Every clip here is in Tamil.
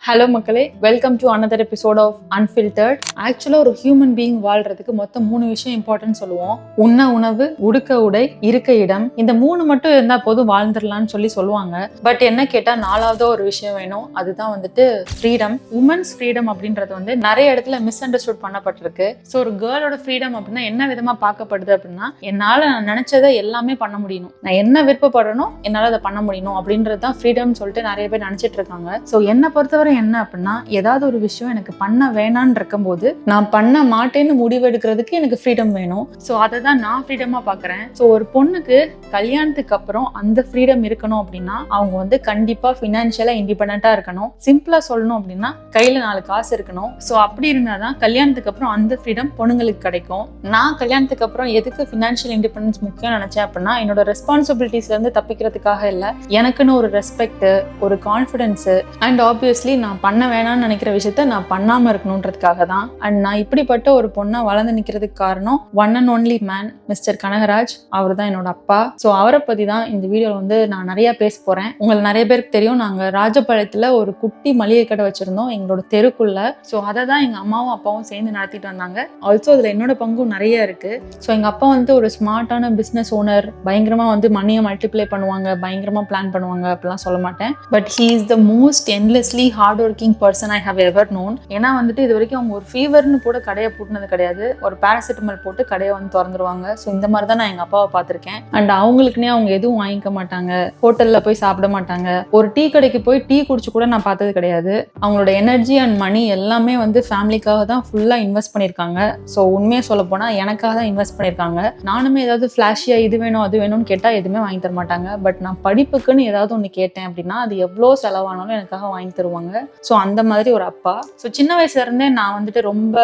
ஹலோ மக்களே, welcome to another episode of unfiltered. ஆக்சுவலாக ஒரு ஹியூமன் பீயிங் வாழ்றதுக்கு மொத்தம் 3 விஷயம் இம்பார்ட்டன்ட் சொல்லுவோம். உண்ண உணவு, உடுக்க உடை, இருக்க இடம். இந்த 3 மட்டும் இருந்தால் போதும் வாழ்ந்துடலான்னு சொல்லுவாங்க. பட் என்ன கேட்டால் 4வது ஒரு விஷயம் வேணும். அதுதான் ஃப்ரீடம். உமன்ஸ் ஃப்ரீடம் அப்படின்றது நிறைய இடத்துல மிஸ் அண்டர்ஸ்டுட் பண்ணப்பட்டிருக்கு. ஸோ ஒரு கேர்ளோட ஃப்ரீடம் அப்படின்னா என்ன விதமாக பார்க்கப்படுது அப்படின்னா, என்னால் நான் நினைச்சதை எல்லாமே பண்ண முடியணும், நான் என்ன விருப்பப்படுறனோ என்னால் அதை பண்ண முடியணும் அப்படின்றது தான் ஃப்ரீடம் சொல்லிட்டு நிறைய பேர் நினைச்சிட்டு இருக்காங்க. ஸோ என்னை பொறுத்தவரை என்ன அப்படின்னா, ஏதாவது ஒரு விஷயம் எனக்கு பண்ண வேணான்னு இருக்கும்போது நான் பண்ண மாட்டேன்னு முடிவெடுக்கிறதுக்கு எனக்கு ஃப்ரீடம் வேணும். ஸோ அதை தான் நான் ஃப்ரீடமா பாக்குறேன். ஸோ ஒரு பொண்ணுக்கு கல்யாணத்துக்கு அப்புறம் அந்த ஃப்ரீடம் இருக்கணும் அப்படின்னா அவங்க கண்டிப்பா ஃபினான்ஷியலா இண்டிபெண்டா இருக்கணும். சிம்பிளா சொல்லணும் அப்படின்னா கையில 4 காசு இருக்கணும். ஸோ அப்படி இருந்தாதான் கல்யாணத்துக்கு அப்புறம் அந்த ஃப்ரீடம் பொண்ணுங்களுக்கு கிடைக்கும். நான் கல்யாணத்துக்கு அப்புறம் எதுக்கு ஃபினான்ஷியல் இண்டிபெண்டன்ஸ் முக்கியம் நினைச்சேன் அப்படின்னா, என்னோட ரெஸ்பான்சிபிலிட்டிஸ்ல இருந்து தப்பிக்கிறதுக்காக இல்லை, எனக்குன்னு ஒரு ரெஸ்பெக்ட், ஒரு கான்ஃபிடன்ஸ் அண்ட் ஆப்வியஸ்லி நான் பண்ண வேணாம்னு நினைக்கிற விஷயத்த நான் பண்ணாம இருக்கணும்ன்றதுக்காக தான். அண்ட் நான் இப்படிப்பட்ட ஒரு பொண்ணை வளர்ந்து நிக்கிறதுக்கு காரணம் one and only man, mister Kanagaraj. அவர் தான் என்னோட அப்பா. ஸோ அவரை பத்தி தான் இந்த வீடியோல நான் நிறைய பேச போறேன். உங்களுக்கு நிறைய பேருக்கு தெரியும், நாங்க ராஜபாளையத்துல ஒரு குட்டி மளிகை கடை வச்சிருந்தோம் எங்களோட தெருக்குள்ள. ஸோ அதை தான் எங்க அம்மாவும் அப்பாவும் சேர்ந்து நடத்திட்டு வந்தாங்க. ஆல்சோ அதுல என்னோட பங்கும் நிறைய இருக்கு. ஸோ எங்க அப்பா ஒரு ஸ்மார்ட்டான பிசினஸ் ஓனர், பயங்கரமா மணியை மல்டிப்ளை பண்ணுவாங்க, பயங்கரமா பிளான் பண்ணுவாங்க அப்படிலாம் சொல்ல மாட்டேன். But he is the most endlessly hard working person I have ever known. ஏன்னா இது வரைக்கும் அவங்க ஒரு ஃபீவர்னு கூட கடையை பூட்டினது கிடையாது. ஒரு பேராசிட்டமால் போட்டு கடையை திறந்துருவாங்க. ஸோ இந்த மாதிரி தான் நான் எங்க அப்பாவை பார்த்திருக்கேன். அண்ட் அவங்களுக்குன்னே அவங்க எதுவும் வாங்கிக்க மாட்டாங்க, ஹோட்டல்ல போய் சாப்பிட மாட்டாங்க, ஒரு டீ கடைக்கு போய் டீ குடிச்சு கூட நான் பார்த்தது கிடையாது. அவங்களோட எனர்ஜி அண்ட் மணி எல்லாமே ஃபேமிலிக்காக தான் ஃபுல்லா இன்வெஸ்ட் பண்ணியிருக்காங்க. ஸோ உண்மையை சொல்ல போனா எனக்காக தான் இன்வெஸ்ட் பண்ணியிருக்காங்க. நானுமே ஏதாவது ஃபிளாஷியா இது வேணும் அது வேணும்னு கேட்டா எதுவுமே வாங்கி தர மாட்டாங்க. பட் நான் படிப்புக்குன்னு ஏதாவது ஒன்று கேட்டேன் அப்படின்னா அது எவ்வளோ செலவானாலும் எனக்காக வாங்கி தருவாங்க. ஸோ அந்த மாதிரி ஒரு அப்பா. ஸோ சின்ன வயசுல இருந்தே நான் ரொம்ப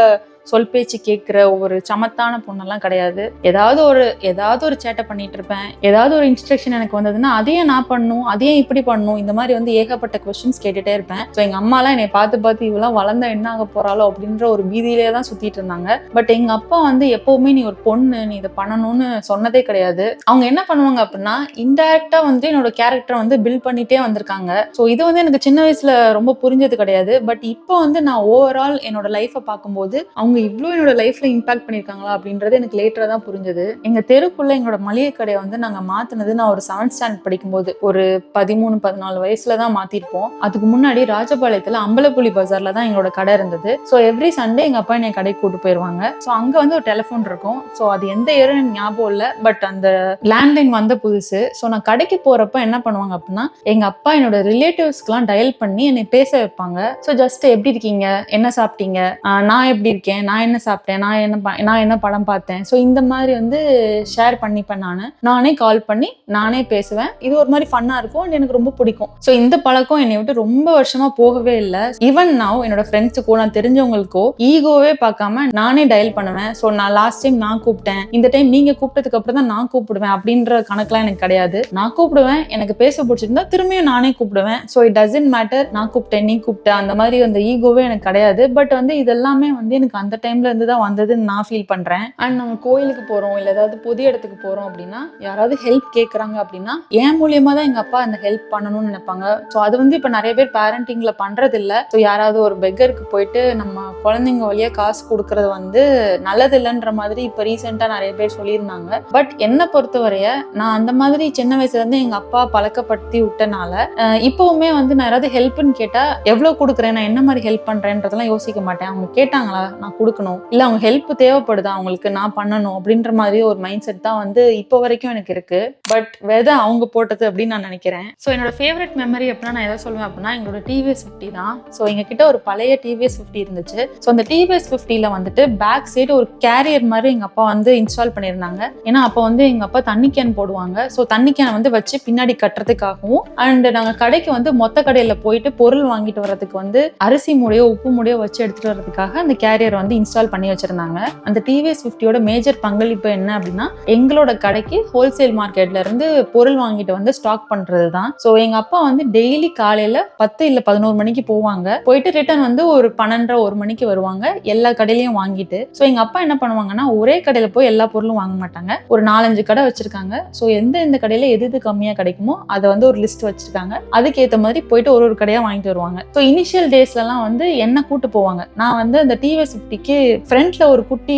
சொல் பேச்சு கேட்கிற ஒரு சமத்தான பொண்ணெல்லாம் கிடையாது. ஏதாவது ஒரு சேட்டை பண்ணிட்டு இருப்பேன். ஏதாவது ஒரு இன்ஸ்ட்ரக்ஷன் எனக்கு வந்ததுன்னா அதையே நான் பண்ணணும், அதையே இப்படி பண்ணணும், இந்த மாதிரி ஏகப்பட்ட கொஸ்டின்ஸ் கேட்டுட்டே இருப்பேன். ஸோ எங்க அம்மாலாம் என்னை பார்த்து இவெல்லாம் வளர்ந்தா என்ன ஆக போறாளோ அப்படின்ற ஒரு பீதியிலே தான் சுத்திட்டு இருந்தாங்க. பட் எங்க அப்பா எப்பவுமே நீ ஒரு பொண்ணு, நீ இதை பண்ணணும்னு சொன்னதே கிடையாது. அவங்க என்ன பண்ணுவாங்க அப்படின்னா, இன்டைரக்டா என்னோட கேரக்டரை பில்ட் பண்ணிட்டே வந்திருக்காங்க. ஸோ இது எனக்கு சின்ன வயசுல ரொம்ப புரிஞ்சது கிடையாது. பட் இப்போ நான் ஓவரால் என்னோட லைஃபை பார்க்கும்போது அவங்க இவ்வளோ என்னோட லைஃப்ல இம்பாக்ட் பண்ணியிருக்காங்களா அப்படின்றது எனக்கு லேட்டரா தான் புரிஞ்சது. எங்க தெருக்குள்ள எங்களோட மளிகை கடையை நாங்க மாத்தினது நான் ஒரு 7th ஸ்டாண்டர்ட் படிக்கும்போது, ஒரு 13-14 வயசுல தான் மாத்திருப்போம். அதுக்கு முன்னாடி ராஜபாளையத்துல அம்பலப்புலி பஜார்ல தான் எங்களோட கடை இருந்தது. ஸோ எவ்ரி சண்டே எங்க அப்பா என்னை கடைக்கு கூட்டு போயிருவாங்க. ஸோ அங்க ஒரு டெலிஃபோன் இருக்கும். ஸோ அது எந்த இயரும் எனக்கு ஞாபகம் இல்லை. பட் அந்த லேண்ட்லைன் வந்த புதுசு. ஸோ நான் கடைக்கு போறப்ப என்ன பண்ணுவாங்க அப்படின்னா, எங்க அப்பா என்னோட ரிலேட்டிவ்ஸ்க்குலாம் டயல் பண்ணி என்னை பேச வைப்பாங்க. ஸோ ஜஸ்ட் எப்படி இருக்கீங்க, என்ன சாப்பிட்டீங்க, நான் எப்படி இருக்கேன், நான் என்ன சாப்பிட்டேன், நான் என்ன படம் பார்த்தேன். ஸோ இந்த மாதிரி ஷேர் பண்ணிப்பேன். நானே கால் பண்ணி நானே பேசுவேன். இது ஒரு மாதிரி ஃபன்னா இருக்கும் அண்ட் எனக்கு ரொம்ப பிடிக்கும். ஸோ இந்த பழக்கம் என்னை விட்டு ரொம்ப வருஷமா போகவே இல்லை. ஈவன் நான் என்னோட ஃப்ரெண்ட்ஸுக்கோ நான் தெரிஞ்சவங்களுக்கோ ஈகோவே பார்க்காம நானே டயல் பண்ணுவேன். ஸோ நான் லாஸ்ட் டைம் நான் கூப்பிட்டேன், இந்த டைம் நீங்க கூப்பிட்டதுக்கு அப்புறம் தான் நான் கூப்பிடுவேன் அப்படின்ற கணக்கெல்லாம் எனக்கு கிடையாது. நான் கூப்பிடுவேன், எனக்கு பேச பிடிச்சிருந்தா திரும்பியும் நானே கூப்பிடுவேன். ஸோ இட் டசன்ட் மேட்டர் நான் கூப்பிட்டேன் நீ கூப்பிட்ட, அந்த மாதிரி அந்த ஈகோவே எனக்கு கிடையாது. பட் இதெல்லாமே எனக்கு அந்த டைம்ல இருந்து தான் வந்ததுன்னு நான் ஃபீல் பண்றேன். அண்ட் நம்ம கோயிலுக்கு போறோம், இல்ல ஏதாவது பொது இடத்துக்கு போறோம் அப்படின்னா, யாராவது ஹெல்ப் கேட்கறாங்க அப்படின்னா என் மூலியமா தான் எங்க அப்பா அந்த ஹெல்ப் பண்ணணும்னு நினைப்பாங்க. ஸோ அது இப்ப நிறைய பேர் பேரண்டிங்ல பண்றது இல்ல. ஸோ யாராவது ஒரு பெக்கருக்கு போயிட்டு நம்ம குழந்தைங்க வழியா காசு கொடுக்கறது நல்லது இல்லைன்ற மாதிரி இப்ப ரீசெண்டா நிறைய பேர் சொல்லியிருந்தாங்க. பட் என்னை பொறுத்தவரைய நான் அந்த மாதிரி சின்ன வயசுல இருந்து எங்க அப்பா பழக்கப்படுத்தி விட்டனால இப்பவுமே நான் யாராவது ஹெல்ப்னு கேட்டா எவ்வளவு கொடுக்குறேன், நான் என்ன மாதிரி ஹெல்ப் பண்றேன்றதெல்லாம் யோசிக்க மாட்டேன். அவங்க கேட்டாங்களா நான் கொடுக்கணும், இல்ல அவங்க ஹெல்ப் தேவைப்படுதா அவங்களுக்கு நான் பண்ணணும் அப்படின்ற மாதிரி ஒரு மைண்ட் செட் தான் இப்போ வரைக்கும் எனக்கு இருக்கு. பட் வெதை அவங்க போட்டது அப்படின்னு நான் நினைக்கிறேன். ஸோ என்னோட ஃபேவரட் மெமரி அப்படின்னா நான் எதை சொல்லுவேன் அப்படின்னா, எங்களோட டிவிஎஸ் 50 தான். ஸோ எங்க கிட்ட ஒரு பழைய டிவிஎஸ் 50 இருந்துச்சு. ஸோ அந்த டிவிஎஸ் 50ல பேக் சைடு ஒரு கேரியர் மாதிரி எங்க அப்பா இன்ஸ்டால் பண்ணியிருந்தாங்க. ஏன்னா அப்போ எங்க அப்பா தண்ணி கேன் போடுவாங்க. ஸோ தண்ணி கேன் வச்சு பின்னாடி கட்டுறதுக்காகவும் அண்ட் நாங்க கடைக்கு மொத்த கடையில போயிட்டு பொருள் வாங்கிட்டு வர்றதுக்கு அரிசி மூடையோ உப்பு மூடையோ வச்சு எடுத்துட்டு வர்றதுக்காக அந்த கேரியர் வந்து இன்ஸ்டால் பண்ணி வச்சிருந்தாங்க. அந்த டிவிஎஸ் 50யோட மேஜர் பங்களிப்பு என்ன அப்படின்னா எங்களோட கடைக்கு ஹோல்சேல் மார்க்கெட்ல இருந்து பொருள் வாங்கிட்டு வந்து ஸ்டாக் பண்றது தான். ஸோ எங்க அப்பா வந்து டெய்லி காலையில 10 இல்ல 11 மணிக்கு போவாங்க. போயிட்டு ரிட்டர்ன் வந்து ஒரு 12 1 மணிக்கு வருவாங்க எல்லா கடையிலயும் வாங்கிட்டு. ஸோ எங்க அப்பா என்ன பண்ணுவாங்கன்னா ஒரே கடையில போய் எல்லா பொருளும் வாங்க மாட்டாங்க. ஒரு 4-5 கடை வச்சிருக்காங்க. ஸோ எந்த கடையில எது கம்மியா கிடைக்குமோ அதை வந்து ஒரு லிஸ்ட் வச்சிருக்காங்க. அதுக்கு ஏற்ற மாதிரி போயிட்டு ஒரு கடையா வாங்கிட்டு வருவாங்க. ஸோ இனிஷியல் டேஸ்லாம் வந்து என்ன கூட்டு போவாங்க. நான் வந்து அந்த டிவிஎஸ் 50க்கு ஃப்ரண்ட்ல ஒரு குட்டி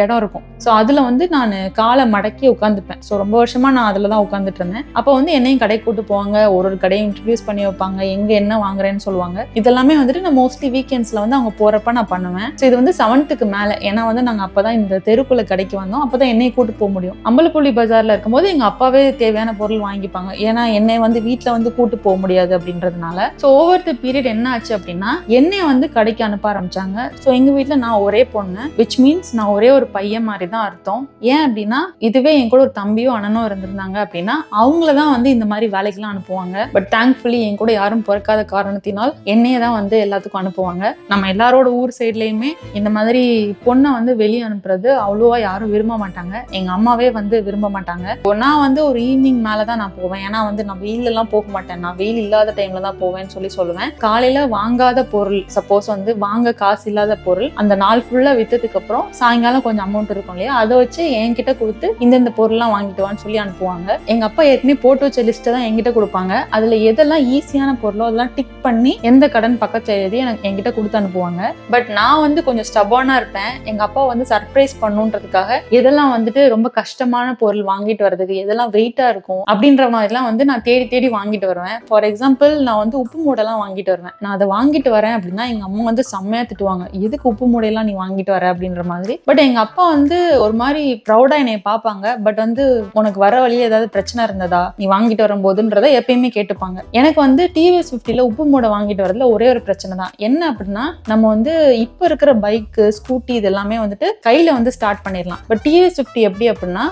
இடம் இருக்கும். ஸோ அதுல வந்து நான் காலை மடக்கி உட்காந்துப்பேன். ஸோ ரொம்ப வருஷமா நான் அதுல தான் உட்காந்துட்டு இருந்தேன். அப்போ வந்து என்னையும் கடை கூட்டு போவாங்க. ஒரு கடையை இன்ட்ரடியூஸ் பண்ணி வைப்பாங்க. எங்க என்ன வாங்குறேன்னு சொல்லுவாங்க. இதெல்லாமே வந்துட்டு நான் மோஸ்ட்லி வீக்கெண்ட்ஸ்ல வந்து அவங்க போறப்ப நான் பண்ணுவேன். ஸோ இது வந்து 7th மேல, ஏன்னா வந்து நாங்க அப்பதான் இந்த தெருக்குள்ள கடைக்கு வந்தோம். அப்பதான் என்னையை கூட்டு போக முடியும். அம்பலப்புள்ளி பஜார்ல இருக்கும்போது எங்க அப்பாவே தேவையான பொருள் வாங்கிப்பாங்க. ஏன்னா என்னை வந்து வீட்டுல வந்து கூட்டு போக முடியாது அப்படின்றதுனால. ஸோ ஓவர் தி பீரியட் என்ன ஆச்சு அப்படின்னா என்னைய வந்து கடைக்கு அனுப்ப ஆரம்பிச்சாங்க. ஸோ எங்க வீட்டுல நான் ஒரே பொண்ணு, விச் மீன்ஸ் நான் ஒரே ஒரு பையன் மாதிரி தான் அர்த்தம். ஏன் அப்படின்னா இதுவே என் கூட ஒரு தம்பியோ அண்ணனோ இருந்திருந்தாங்க அப்படின்னா அவங்களதான் வந்து இந்த மாதிரி வேலைக்கெல்லாம் அனுப்புவாங்க. பட் தேங்க்ஃபுல்லி என் கூட யாரும் பிறக்காத காரணத்தினால் என்னையே தான் வந்து எல்லாத்துக்கும் அனுப்புவாங்க. நம்ம எல்லாரோட ஊர் சைட்லயுமே இந்த மாதிரி பொண்ணை வந்து வெளியே அனுப்புறது அவ்வளோவா யாரும் விரும்ப மாட்டாங்க. எங்க அம்மாவே வந்து விரும்ப மாட்டாங்க. நான் வந்து ஒரு ஈவினிங் மேலதான் நான் போவேன். ஏன்னா வந்து நான் வெயில எல்லாம் போக மாட்டேன். நான் வெயில் இல்லாத டைம்ல தான் போவேன்னு சொல்லுவேன். காலையில வாங்காத பொருள், சப்போஸ் வந்து வாங்க காசு இல்லாத பொருள் அந்த நாள் ஃபுல்லா வித்ததுக்கு அப்புறம் சாயங்காலம் கொஞ்சம் அமௌண்ட் இருக்கும் இல்லையா, அதை வச்சு என்கிட்ட கொடுத்து இந்த பொருள்லாம் வாங்கிட்டு வான்னு சொல்லி அனுப்புவாங்க. எங்க அப்பா ஏற்கனவே போட்டு வச்ச லிஸ்ட்டை தான் என்கிட்ட கொடுப்பாங்க. அதுல எதெல்லாம் ஈஸியான பொருளோ அதெல்லாம் டிக் பண்ணி எந்த கடன் பக்கத்து எழுதி என்கிட்ட கொடுத்து அனுப்புவாங்க. பட் நான் வந்து கொஞ்சம் ஸ்டபானா இருப்பேன். எங்க அப்பா வந்து சர்ப்ரைஸ் பண்ணுன்றதுக்காக எதெல்லாம் வந்துட்டு ரொம்ப கஷ்டமான பொருள் வாங்கிட்டு வர்றதுக்கு, எதெல்லாம் வெயிட்டா இருக்கும் அப்படின்ற மாதிரிலாம் வந்து நான் தேடி தேடி வாங்கிட்டு வருவேன். ஃபார் எக்ஸாம்பிள் நான் வந்து உப்பு மூடைலாம் வாங்கிட்டு வருவேன். நான் அதை வாங்கிட்டு வரேன் அப்படின்னா எங்க அம்மா வந்து செம்மையா திட்டுவாங்க, எதுக்கு உப்பு மூடையெல்லாம் நீ வாங்கிட்டு வர அப்படின்ற மாதிரி. பட் எங்க அப்பா வந்து ஒரு மாதிரி ப்ரௌடா என்னை பார்ப்பாங்க. பட் வந்து உனக்கு வர வழியில ஏதாவது பிரச்சனை இருந்ததா நீ வாங்கிட்டு வரும்போதுன்றதை எப்பயுமே கேட்டுப்பாங்க. எனக்கு வந்து டிவிஎஸ் 50ல உப்பு மூடை வாங்கிட்டு வரதுல ஒரே ஒரு பிரச்சனை தான். என்ன அப்படின்னா நம்ம வந்து இப்ப இருக்கிற பைக்கு ஸ்கூட்டி இது எல்லாமே வந்துட்டு கையில வந்து ஸ்டார்ட் பண்ணிடலாம். பட் டிவிஎஸ் 50 எப்படி அப்படின்னா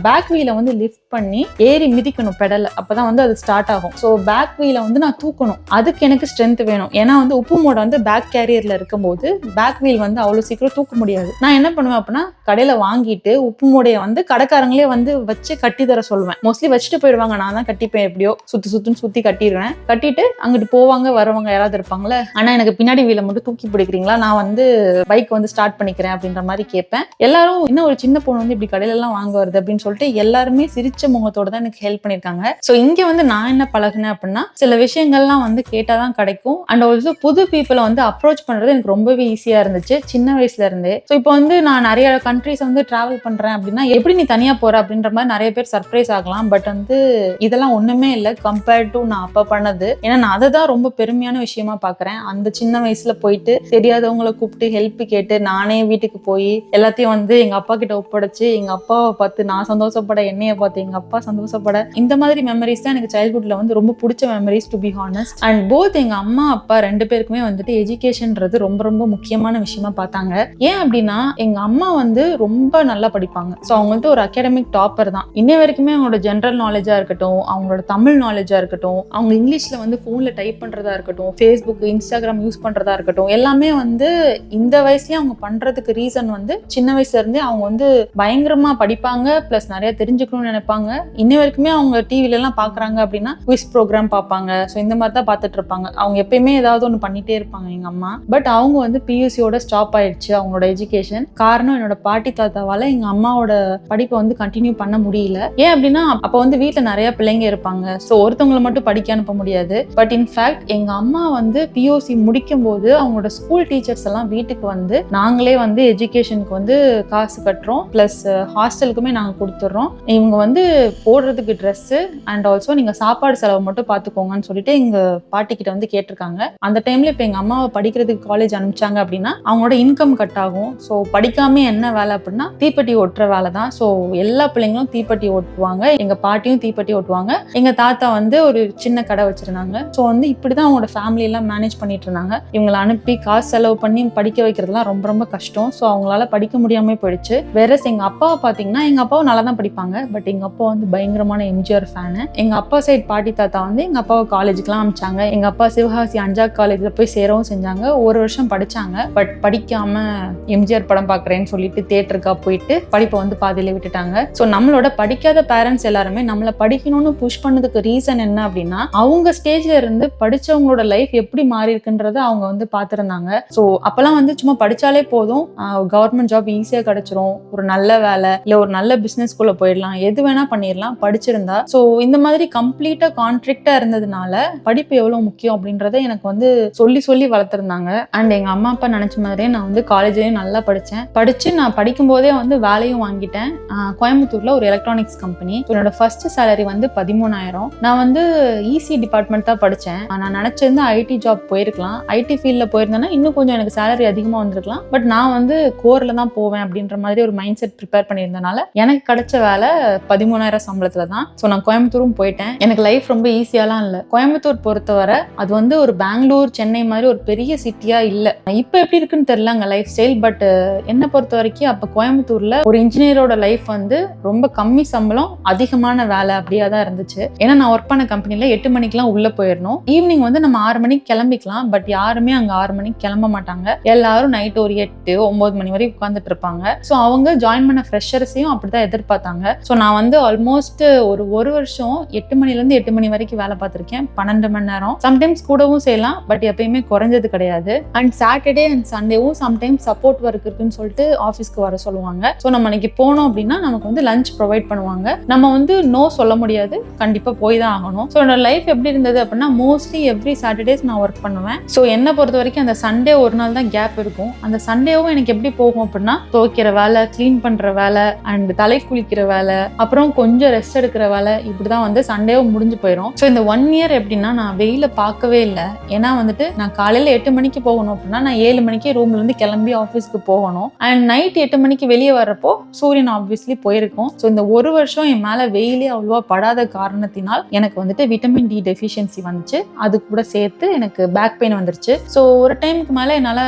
பேக் வீல வந்து லிஃப்ட் பண்ணி ஏறி மிதிக்கணும் பெடல, அப்பதான் வந்து அது ஸ்டார்ட் ஆகும். ஸோ பேக் வீல வந்து நான் தூக்கணும். அதுக்கு எனக்கு ஸ்ட்ரென்த் வேணும். ஏன்னா வந்து உப்பு மூடை வந்து பேக் கேரியர்ல இருக்கும்போது பேக் வீல் வந்து அவ்வளவு சீக்கிரம் தூக்க முடியாது. நான் என்ன பண்ணுவேன் அப்படின்னா கடையில வாங்கிட்டு உப்பு மூடைய வந்து கடைக்காரங்களே வந்து வச்சு கட்டி தர சொல்லுவேன். மோஸ்ட்லி வச்சுட்டு போயிடுவாங்க. நான் தான் கட்டிப்பேன். எப்படியோ சுத்தி கட்டிடுவேன். கட்டிட்டு அங்கிட்டு போவாங்க வரவங்க யாராவது இருப்பாங்களே, ஆனா எனக்கு பின்னாடி வீல மட்டும் தூக்கி பிடிக்கிறீங்களா, நான் வந்து பைக் வந்து ஸ்டார்ட் பண்ணிக்கிறேன் அப்படின்ற மாதிரி கேட்பேன். எல்லாரும் இன்னும் ஒரு சின்ன பொண்ணு வந்து இப்படி கடையில எல்லாம் வாங்க வருது அப்படின்னு சொல்லிட்டு எல்லாருமே சிரிச்ச முகத்தோட தான் எனக்கு ஹெல்ப் பண்ணிருக்காங்க. ஸோ இங்க வந்து நான் என்ன பழகினேன் அப்படின்னா சில விஷயங்கள்லாம் வந்து கேட்டாதான் கிடைக்கும். அண்ட் ஆல்சோ புது பீப்புளை வந்து அப்ரோச் பண்றது எனக்கு ரொம்பவே ஈஸியா இருந்துச்சு சின்ன வயசுல இருந்தே. ஸோ இப்போ வந்து நான் நிறைய கண்ட்ரிஸ் வந்து டிராவல் பண்றேன் அப்படின்னா எப்படி நீ தனியா போற அப்படின்ற மாதிரி நிறைய பேர் சர்ப்ரைஸ் ஆகலாம். பட் வந்து இதெல்லாம் ஒண்ணுமே இல்லை கம்பேர்ட் டு நான் அப்ப பண்ணது. ஏன்னா நான் அதை தான் ரொம்ப பெருமையான விஷயமா பாக்குறேன். அந்த சின்ன வயசுல போயிட்டு தெரியாதவங்களை கூப்பிட்டு ஹெல்ப் கேட்டு நானே வீட்டுக்கு போய் எல்லாத்தையும் வந்து எங்க அப்பா கிட்ட ஒப்படைச்சு எங்க அப்பாவை பார்த்து நான் சந்தோஷப்பட, என்னைய பார்த்து எங்க அப்பா சந்தோஷப்பட, இந்த மாதிரி மெமரிஸ் தான் எனக்கு சைல்ட்ஹுட்ல வந்து ரொம்ப பிடிச்ச memories to be honest. And both எங்க அம்மா அப்பா 2 பேருக்குமே வந்துட்டு எஜுகேஷன்ன்றது ரொம்ப ரொம்ப முக்கியமான விஷயமா பார்த்தாங்க. ஏன் அப்படின்னா எங்க அம்மா வந்து ரொம்ப நல்லா படிப்பாங்க. ஸோ அவங்க வந்து ஒரு அகாடமிக் டாப்பர் தான். இன்ன வரைக்குமே அவங்களோட ஜென்ரல் நாலேஜா இருக்கட்டும், அவங்களோட தமிழ் நாலேஜா இருக்கட்டும், அவங்க இங்கிலீஷ்ல வந்து போன்ல டைப் பண்றதா இருக்கட்டும், ஃபேஸ்புக் இன்ஸ்டாகிராம் யூஸ் பண்றதா இருக்கட்டும், எல்லாமே வந்து இந்த வயசுலயே அவங்க பண்றதுக்கு ரீசன் வந்து சின்ன வயசுல இருந்தே அவங்க வந்து பயங்கரமா படிப்பாங்க. பிளஸ் நிறைய தெரிஞ்சுக்கணும்னு நினைப்பாங்க. இன்ன வரைக்குமே அவங்க டிவில எல்லாம் பாக்குறாங்க அப்படின்னா குவிஸ் ப்ரோக்ராம் பார்ப்பாங்க. ஸோ இந்த மாதிரி தான் பார்த்துட்டு இருப்பாங்க. அவங்க எப்பயுமே ஏதாவது ஒன்று பண்ணிட்டே இருப்பாங்க எங்க அம்மா. பட் அவங்க வந்து பியூசியோட ஸ்டாப் ஆயிடுச்சு அவங்களோட எஜுகேஷன். காரணம் என்னோட பாட்டி தாத்தாவால எங்க அம்மாவோட படிப்பை வந்து கண்டினியூ பண்ண முடியல. ஏன் அப்படின்னா அப்ப வந்து வீட்டுல நிறைய பிள்ளைங்க இருப்பாங்க. ஸோ ஒருத்தவங்களை மட்டும் படிக்க அனுப்ப முடியாது. பட் இன்ஃபேக்ட் எங்க அம்மா வந்து பியூசி முடிக்கும் போது அவங்களோட ஸ்கூல் டீச்சர்ஸ் எல்லாம் வீட்டுக்கு வந்து நாங்களே வந்து எஜுகேஷனுக்கு வந்து காசு கட்டுறோம், பிளஸ் ஹாஸ்டலுக்குமே நாங்க கொடுத்துட்றோம். இவங்க வந்து போடுறதுக்கு ட்ரெஸ் அண்ட் ஆல்சோ நீங்க சாப்பாடு செலவு மட்டும் பாத்துக்கோங்கன்னு சொல்லிட்டு எங்க பாட்டி கிட்ட வந்து கேட்டிருக்காங்க. அந்த டைம்ல இப்ப எங்க அம்மாவை படிக்கிறதுக்கு காலேஜ் அனுப்பிச்சாங்க அப்படின்னா அவங்களோட இன்கம் கட் ஆகும். ஸோ படிக்காம என்ன வேலை அப்படின்னா தீப்பெட்டி ஒட்டுற வேலை தான். ஸோ எல்லா பிள்ளைங்களும் தீப்பெட்டி ஓட்டுவாங்க. எங்க பாட்டியும் தீப்பெட்டி ஓட்டுவாங்க. எங்க தாத்தா வந்து ஒரு சின்ன கடை வச்சிருந்தாங்க. ஸோ வந்து இப்படிதான் அவங்களோட ஃபேமிலி எல்லாம் மேனேஜ் பண்ணிட்டு இருந்தாங்க. இவங்களை அனுப்பி காசு செலவு பண்ணி படிக்க வைக்கிறதுலாம் ரொம்ப ரொம்ப கஷ்டம். ஸோ அவங்களால படிக்க முடியாம போயிடுச்சு. வேற எங்க அப்பாவை பாத்தீங்கன்னா எங்க அப்பாவும் நல்லா தான் படிப்பாங்க. பட் எங்க அப்பா வந்து பயங்கரமான எம்ஜிஆர் ஃபேனு. எங்க அப்பா சைட் பாட்டி தாத்தா வந்து எங்க அப்பாவை காலேஜுக்குலாம் அனுப்பிச்சாங்க. எங்க அப்பா சிவகாசி அஞ்சா காலேஜ்ல போய் சேரவும் செஞ்சாங்க. 1 வருஷம் படிச்சாங்க. பட் படிக்காம படிக்காம எம்ஜிஆர் படம் பாக்குறேன்னு சொல்லிட்டு தியேட்டருக்கா போயிட்டு படிப்பை வந்து பாதியில விட்டுட்டாங்க. ஸோ நம்மளோட படிக்காத பேரண்ட்ஸ் எல்லாருமே நம்மள படிக்கணும்னு புஷ் பண்ணதுக்கு ரீசன் என்ன அப்படின்னா அவங்க ஸ்டேஜ்ல இருந்து படிச்சவங்களோட லைஃப் எப்படி மாறி இருக்குன்றத அவங்க வந்து பாத்துருந்தாங்க. ஸோ அப்பெல்லாம் வந்து சும்மா படிச்சாலே போதும், கவர்மெண்ட் ஜாப் ஈஸியா கிடைச்சிரும், ஒரு நல்ல வேலை இல்ல ஒரு நல்ல பிசினஸ்குள்ள போயிடலாம், எது வேணா பண்ணிடலாம் படிச்சிருந்தா. ஸோ இந்த மாதிரி கம்ப்ளீட்டா கான்ட்ராக்டா இருந்ததுனால படிப்பு எவ்வளவு முக்கியம் அப்படின்றத எனக்கு வந்து சொல்லி சொல்லி வளர்த்துருந்தாங்க. அண்ட் எங்க அம்மா அப்பா நினைச்ச மாதிரியே நான் வந்து காலேஜ்லயும் நல்லா படிச்சு நான் படிக்கும் போதே வந்து வேலையும் வாங்கிட்டேன். கோயம்புத்தூர்ல ஒரு எலக்ட்ரானிக்ஸ் கம்பெனி. என்னோட ஃபர்ஸ்ட் சேலரி வந்து 13,000. நான் வந்து இசி டிபார்ட்மெண்ட் தான் படிச்சேன். நான் நினைச்சிருந்தா ஐடி ஜாப் போயிருக்கலாம், ஐடி ஃபீல்ட்ல போயிருந்தேன்னா இன்னும் கொஞ்சம் எனக்கு சேலரி அதிகமா வந்திருக்கலாம். பட் நான் வந்து கோர்ல தான் போவேன் அப்படின்ற மாதிரி ஒரு மைண்ட் செட் ப்ரிப்பேர் பண்ணியிருந்தனால எனக்கு கிடைச்ச வேலை 13,000 சம்பளத்துல தான். ஸோ நான் கோயம்புத்தூரும் போயிட்டேன். எனக்கு லைஃப் ரொம்ப ஈஸியாலாம் இல்லை. கோயம்புத்தூர் பொறுத்தவரை அது வந்து ஒரு பெங்களூர் சென்னை மாதிரி ஒரு பெரிய சிட்டியா இல்லை. இப்போ எப்படி இருக்குன்னு தெரியல அங்க லைஃப் ஸ்டைல். பட் என்னை பொறுத்த வரைக்கும் அப்ப கோயம்புத்தூர்ல ஒரு இன்ஜினியரோட லைஃப் வந்து ரொம்ப கம்மி சம்பளம் அதிகமான வேலை அப்படியா தான் இருந்துச்சு. ஏன்னா நான் ஒர்க் பண்ண கம்பெனில 8 மணிக்கெல்லாம் உள்ள போயிடணும். ஈவினிங் வந்து நம்ம 6 மணிக்கு கிளம்பிக்கலாம். பட் யாருமே அங்க 6 மணிக்கு கிளம்ப மாட்டாங்க. எல்லாரும் நைட் ஒரு 8-9 மணி வரைக்கும் உட்காந்துட்டு இருப்பாங்க. ஸோ அவங்க ஜாயின் பண்ண ஃப்ரெஷர்ஸையும் அப்படிதான் எதிர்பார்த்தாங்க. ஸோ நான் வந்து ஆல்மோஸ்ட் ஒரு வருஷம் 8 மணிலேருந்து 8 மணி வரைக்கும் வேலை பார்த்திருக்கேன். 12 மணி நேரம். சம்டைம்ஸ் கூடவும் செய்யலாம், பட் எப்பயுமே குறைஞ்சது கிடையாது. அண்ட் சாட்டர்டே அண்ட் சண்டேவும் சம்டைம்ஸ் சப்போர்ட் ஒர்க் இருக்குன்னு சொல்லிட்டு ஆஃபீஸ்க்கு வர சொல்லுவாங்க. ஸோ நம்ம இன்னைக்கு போனோம் அப்படின்னா நமக்கு வந்து லஞ்ச் ப்ரொவைட் பண்ணுவாங்க. நம்ம வந்து நோ சொல்ல முடியாது, கண்டிப்பா போய் தான் ஆகணும். ஸோ என்னோட லைஃப் எப்படி இருந்தது அப்படின்னா மோஸ்ட்லி எவ்ரி சாட்டர்டேஸ் நான் ஒர்க் பண்ணுவேன். ஸோ என்னை பொறுத்த வரைக்கும் அந்த சண்டே ஒரு நாள் தான் கேப் இருக்கும். அந்த சண்டேவும் எனக்கு எப்படி போகும் அப்படின்னா துவைக்கிற வேலை, கிளீன் பண்ற வேலை, அண்ட் தலை குளிக்கிற வேலை, அப்புறம் கொஞ்சம் ரெஸ்ட் எடுக்கிற வேலை, இப்படிதான் வந்து சண்டேவும் முடிஞ்சு போயிடும். ஸோ இந்த 1 இயர் எப்படின்னா நான் வெயில பார்க்கவே இல்லை. ஏன்னா வந்துட்டு நான் காலையில 8 மணிக்கு போகணும் அப்படின்னா நான் 7 மணிக்கு ரூம்ல இருந்து கிளம்பி ஆஃபீஸ்க்கு போகணும். அண்ட் நைட் 8 மணிக்கு வெளியே வர்றப்போ சூரியன் ஆப்வியஸ்லி போயிருக்கும். ஸோ இந்த ஒரு வருஷம் என் மேல வெயிலே அவ்வளவா படாத காரணத்தினால் எனக்கு வந்துட்டு விட்டமின் டி டெஃபிஷியன்சி வந்துச்சு. அது கூட சேர்த்து எனக்கு பேக் பெயின் வந்துருச்சு. ஸோ ஒரு டைமுக்கு மேல என்னால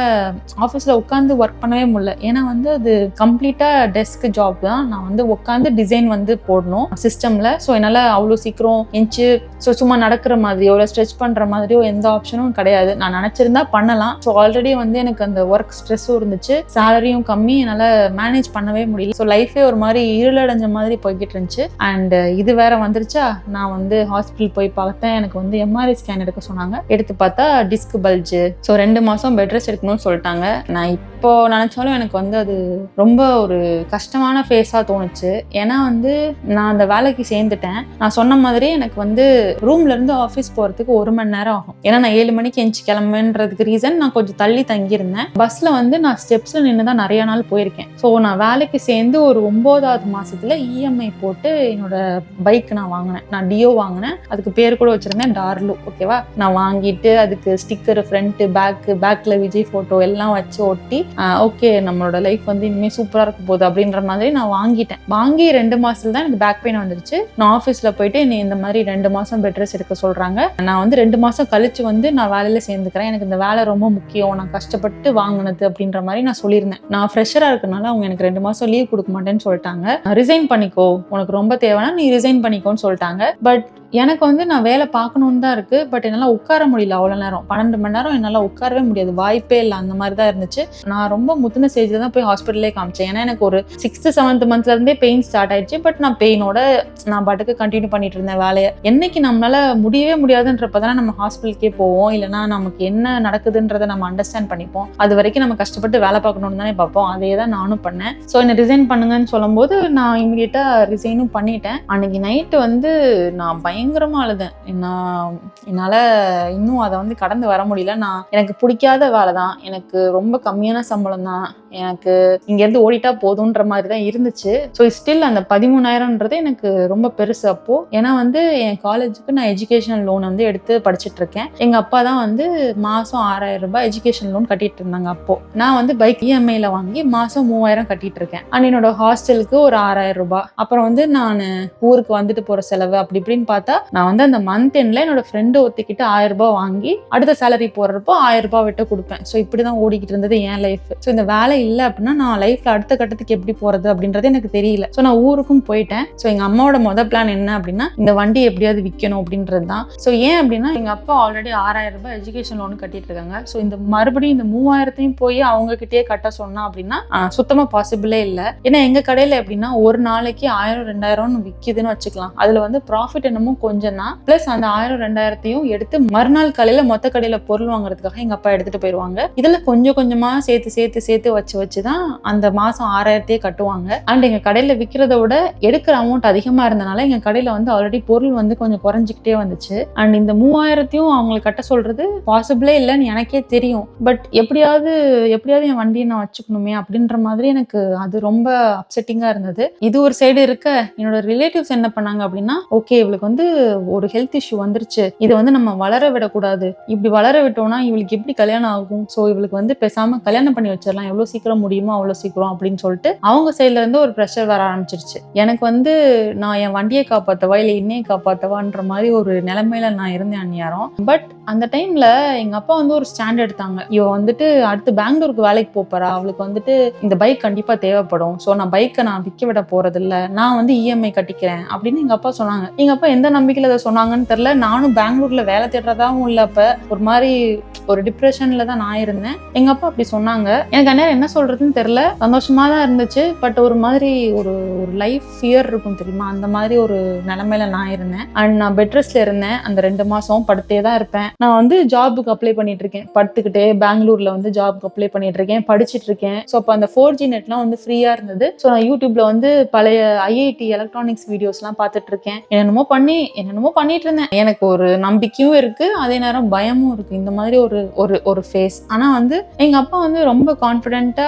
ஆஃபீஸ்ல உட்காந்து ஒர்க் பண்ணவே முடியல. ஏன்னா வந்து அது கம்ப்ளீட்டா டெஸ்க் ஜாப் தான். நான் வந்து உட்காந்து டிசைன் வந்து போடணும் சிஸ்டம்ல. ஸோ என்னால அவ்வளோ சீக்கிரம் எஞ்சி சும்மா நடக்கிற மாதிரியோ இல்லை ஸ்ட்ரெச் பண்ற மாதிரியோ எந்த ஆப்ஷனும் கிடையாது. நான் நினைச்சிருந்தா பண்ணலாம். ஸோ ஆல்ரெடி வந்து எனக்கு அந்த ஒர்க் ஸ்ட்ரெஸ்ஸும் இருந்துச்சு, சேலரியும் கம்மி, என்னால மேனேஜ் பண்ணவே முடியல. ஸோ லைஃபே ஒரு மாதிரி இருளடைஞ்ச மாதிரி போய்கிட்டு இருந்துச்சு. அண்ட் இது வேற வந்துருச்சா, நான் வந்து ஹாஸ்பிட்டல் போய் பார்த்தேன். எனக்கு வந்து எம்ஆர்ஐ ஸ்கேன் எடுக்க சொன்னாங்க. எடுத்து பார்த்தா டிஸ்க் பல்ஜு. ஸோ 2 மாசம் பெட் ரெஸ்ட் எடுக்கணும்னு சொல்லிட்டாங்க. நான் இப்போ நினைச்சாலும் எனக்கு வந்து அது ரொம்ப ஒரு கஷ்டமான ஃபேஸா தோணுச்சு. ஏன்னா வந்து நான் அந்த வேலைக்கு சேர்ந்துட்டேன். நான் சொன்ன மாதிரி எனக்கு வந்து ரூம்ல இருந்து ஆஃபீஸ் போறதுக்கு 1 மணி நேரம் ஆகும். ஏன்னா நான் 7 மணிக்கு எஞ்சி கிளம்புன்றதுக்கு ரீசன் நான் கொஞ்சம் தள்ளி தங்கியிருந்தேன். பஸ்ல வந்து நான் ஸ்டெப்ஸ்ல நின்று தான் நிறைய நாள் போயிருக்கேன். ஸோ நான் வேலைக்கு சேர்ந்து ஒரு 9வது மாசத்துல இஎம்ஐ போட்டு என்னோட பைக் நான் வாங்கினேன். நான் டியோ வாங்கினேன். அதுக்கு பேர் கூட வச்சிருந்தேன் டார்லு. ஓகேவா, நான் வாங்கிட்டு அதுக்கு ஸ்டிக்கர், ஃப்ரண்ட், பேக்ல விஜய் போட்டோ எல்லாம் வச்சு ஒட்டி ஓகே நம்மளோட லைஃப் வந்து இனிமேல் சூப்பரா இருக்க போகுது அப்படின்ற மாதிரி நான் வாங்கிட்டேன். வாங்கி 2 மாசத்துல தான் எனக்கு பேக் பெயின் வந்துருச்சு. நான் ஆஃபீஸ்ல போயிட்டு நீ இந்த மாதிரி 2 மாசம் பெட் ரெஸ்ட் எடுக்க சொல்றாங்க. நான் வந்து 2 மாசம் கழிச்சு வந்து நான் வேலையில சேர்ந்துக்கிறேன். எனக்கு இந்த வேலை ரொம்ப முக்கியம், நான் கஷ்டப்பட்டு வாங்கினது அப்படின்ற மாதிரி நான் சொல்லியிருந்தேன். நான் ஃப்ரெஷரா இருக்கனால அவங்க எனக்கு 2 மாசம் லீவ் கொடுக்க மாட்டேன்னு சொல்லிட்டாங்க. ரிசைன் பண்ணிக்கோ, உனக்கு ரொம்ப தேவைன்னா நீ ரிசைன் பண்ணிக்கோன்னு சொல்லிட்டாங்க. பட் எனக்கு வந்து நான் வேலை பார்க்கணுன்னு தான் இருக்கு. பட் என்னால் உட்கார முடியல அவ்வளோ நேரம். 12 மணி நேரம் என்னால் உட்காரவே முடியாது, வாய்ப்பே இல்லை. அந்த மாதிரி தான் இருந்துச்சு. நான் ரொம்ப முத்தின ஸ்டேஜில் தான் போய் ஹாஸ்பிட்டலே காமிச்சேன். ஏன்னா எனக்கு ஒரு 6th 7th மந்த்ல இருந்தே பெயின் ஸ்டார்ட் ஆயிடுச்சு. பட் நான் பெயினோட நான் பாட்டுக்கு கண்டினியூ பண்ணிட்டு இருந்தேன் வேலையை. என்னைக்கு நம்மளால முடியவே முடியாதுன்றப்பதானே நம்ம ஹாஸ்பிட்டலுக்கே போவோம், இல்லைன்னா நமக்கு என்ன நடக்குதுன்றதை நம்ம அண்டர்ஸ்டாண்ட் பண்ணிப்போம். அது வரைக்கும் நம்ம கஷ்டப்பட்டு வேலை பார்க்கணும்னு தானே பார்ப்போம். அதே தான் நானும் பண்ணேன். ஸோ என்னை ரிசைன் பண்ணுங்கன்னு சொல்லும்போது நான் இமீடியட்டா ரிசைனும் பண்ணிட்டேன். அன்னைக்கு நைட்டு வந்து நான் பயங்கரமா அழுதேன். என்னால இன்னும் அதை வந்து கடந்து வர முடியல. எனக்கு பிடிக்காத வேலை தான், எனக்கு ரொம்ப கம்மியான சம்பளம் தான், எனக்கு இங்க இருந்து ஓடிட்டா போதுன்ற மாதிரி தான் இருந்துச்சு. ஸோ ஸ்டில் அந்த 13,000ன்றது எனக்கு ரொம்ப பெருசு அப்போ. ஏன்னா வந்து என் காலேஜுக்கு நான் எஜுகேஷனல் லோன் வந்து எடுத்து படிச்சுட்டு இருக்கேன். எங்க அப்பா தான் வந்து மாசம் 6,000 ரூபாய் எஜுகேஷன் லோன் கட்டிட்டு இருந்தாங்க. அப்போ நான் வந்து பைக் இஎம்ஐல வாங்கி மாசம் 3,000 கட்டிட்டு இருக்கேன். அண்ட் என்னோட ஹாஸ்டலுக்கு ஒரு 6,000 ரூபாய். அப்புறம் வந்து நான் ஊருக்கு வந்துட்டு போற செலவு அப்படி இப்படின்னு பார்த்தா பார்த்தா நான் வந்து அந்த மந்த் எண்ட்ல என்னோட ஃப்ரெண்டு ஒத்திக்கிட்டு 1000 ரூபாய் வாங்கி அடுத்த சேலரி போடுறப்போ 1000 ரூபாய் விட்டு கொடுப்பேன். ஸோ இப்படிதான் ஓடிக்கிட்டு இருந்தது என் லைஃப். ஸோ இந்த வேலை இல்லை அப்படின்னா நான் லைஃப்ல அடுத்த கட்டத்துக்கு எப்படி போறது அப்படின்றது எனக்கு தெரியல. ஸோ நான் ஊருக்கும் போயிட்டேன். ஸோ எங்க அம்மாவோட பிளான் என்ன அப்படின்னா இந்த வண்டி எப்படியாவது விற்கணும் அப்படின்றது தான். ஸோ ஏன் அப்படின்னா எங்க அப்பா ஆல்ரெடி 6000 ரூபாய் எஜுகேஷன் லோன் கட்டிட்டு இருக்காங்க. ஸோ இந்த மறுபடியும் இந்த 3000 போய் அவங்க கிட்டே கட்ட சொன்னா அப்படின்னா சுத்தமா பாசிபிளே இல்லை. ஏன்னா எங்க கடையில எப்படின்னா ஒரு நாளைக்கு 1000-2000 விற்கிதுன்னு வச்சுக்கலாம். அதுல வந்து ப்ராஃபிட் என்னமோ கொஞ்சம் தான். பிளஸ் அந்த 1000-2000 எடுத்து மறுநாள் காலையில மொத்த கடையில பொருள் வாங்குறதுக்காக எங்க அப்பா எடுத்துட்டு போயிருவாங்க. இதுல கொஞ்சம் கொஞ்சமா சேர்த்து வச்சுதான் அந்த மாசம் 6000 கட்டுவாங்க. அண்ட் எங்க கடையில விற்கிறத விட எடுக்கிற அமௌண்ட் அதிகமா இருந்தனால எங்க கடையில வந்து ஆல்ரெடி பொருள் வந்து கொஞ்சம் குறைஞ்சிக்கிட்டே வந்துச்சு. அண்ட் இந்த 3000 அவங்களுக்கு கட்ட சொல்றது பாசிபிளே இல்லைன்னு எனக்கே தெரியும். பட் எப்படியாவது என் வண்டியை நான் வச்சுக்கணுமே அப்படின்ற மாதிரி எனக்கு அது ரொம்ப அப்செட்டிங்கா இருந்தது. இது ஒரு சைடு இருக்க என்னோட ரிலேட்டிவ்ஸ் என்ன பண்ணாங்க அப்படின்னா, ஓகே இவளுக்கு வந்து ஒரு ஹெல்த் இஷ்யூ வந்துருச்சு, இதை வந்து நம்ம வளர விடக்கூடாது, இப்படி வளர விட்டோம்னா இவளுக்கு எப்படி கல்யாணம் ஆகும், ஸோ இவளுக்கு வந்து பேசாம கல்யாணம் பண்ணி வச்சிடலாம், எவ்வளவு சீக்கிரம் முடியுமோ அவ்வளவு சீக்கிரம் அப்படின்னு சொல்லிட்டு அவங்க சைட்ல இருந்து ஒரு ப்ரெஷர் வர ஆரம்பிச்சிருச்சு. எனக்கு வந்து நான் என் வண்டியை காப்பாத்தவா இல்லை என்னையை காப்பாத்தவான்ற மாதிரி ஒரு நிலைமையில நான் இருந்தேன் அந்நியாரம். பட் அந்த டைம்ல எங்க அப்பா வந்து ஒரு ஸ்டாண்ட் எடுத்தாங்க. இவ வந்துட்டு அடுத்து பெங்களூருக்கு வேலைக்கு போறா, அவளுக்கு வந்துட்டு இந்த பைக் கண்டிப்பா தேவைப்படும், ஸோ நான் பைக்கை நான் விற்க விட போறது இல்லை, நான் வந்து இஎம்ஐ கட்டிக்கிறேன் அப்படின்னு எங்க அப்பா சொன்னாங்க. எங்க அப்பா எந்த நம்பிக்கையில அதை சொன்னாங்கன்னு தெரியல. நானும் பெங்களூர்ல வேலை தேடுறதாவும் இல்லை, அப்ப ஒரு மாதிரி ஒரு டிப்ரெஷன்ல தான் நான் இருந்தேன். எங்க அப்பா அப்படி சொன்னாங்க. எனக்கு அந்நேரம் என்ன சொல்றதுன்னு தெரியல. சந்தோஷமா தான் இருந்துச்சு, பட் ஒரு மாதிரி ஒரு லைஃப் ஃபியர் இருக்கும் தெரியுமா, அந்த மாதிரி ஒரு நிலைமையில நான் இருந்தேன். அண்ட் நான் பெட் ரெஸ்ட்ல இருந்தேன். அந்த 2 மாசம் படுத்தே தான் இருப்பேன். நான் வந்து ஜாபுக்கு அப்ளை பண்ணிட்டு இருக்கேன், படுத்துக்கிட்டே பெங்களூர்ல வந்து ஜாபுக்கு அப்ளை பண்ணிட்டு இருக்கேன், படிச்சுட்டு இருக்கேன். ஸோ அப்போ அந்த 4G நெட்லாம் வந்து ஃப்ரீயா இருந்தது. ஸோ நான் யூடியூப்ல வந்து பழைய IIT எலக்ட்ரானிக்ஸ் வீடியோஸ்லாம் பார்த்துட்டு இருக்கேன். என்னென்னமோ பண்ணிட்டு இருந்தேன். எனக்கு ஒரு நம்பிக்கையும் இருக்கு, அதே நேரம் பயமும் இருக்கு. இந்த மாதிரி ஒரு ஃபேஸ். ஆனா வந்து எங்க அப்பா வந்து ரொம்ப கான்ஃபிடென்ட்டா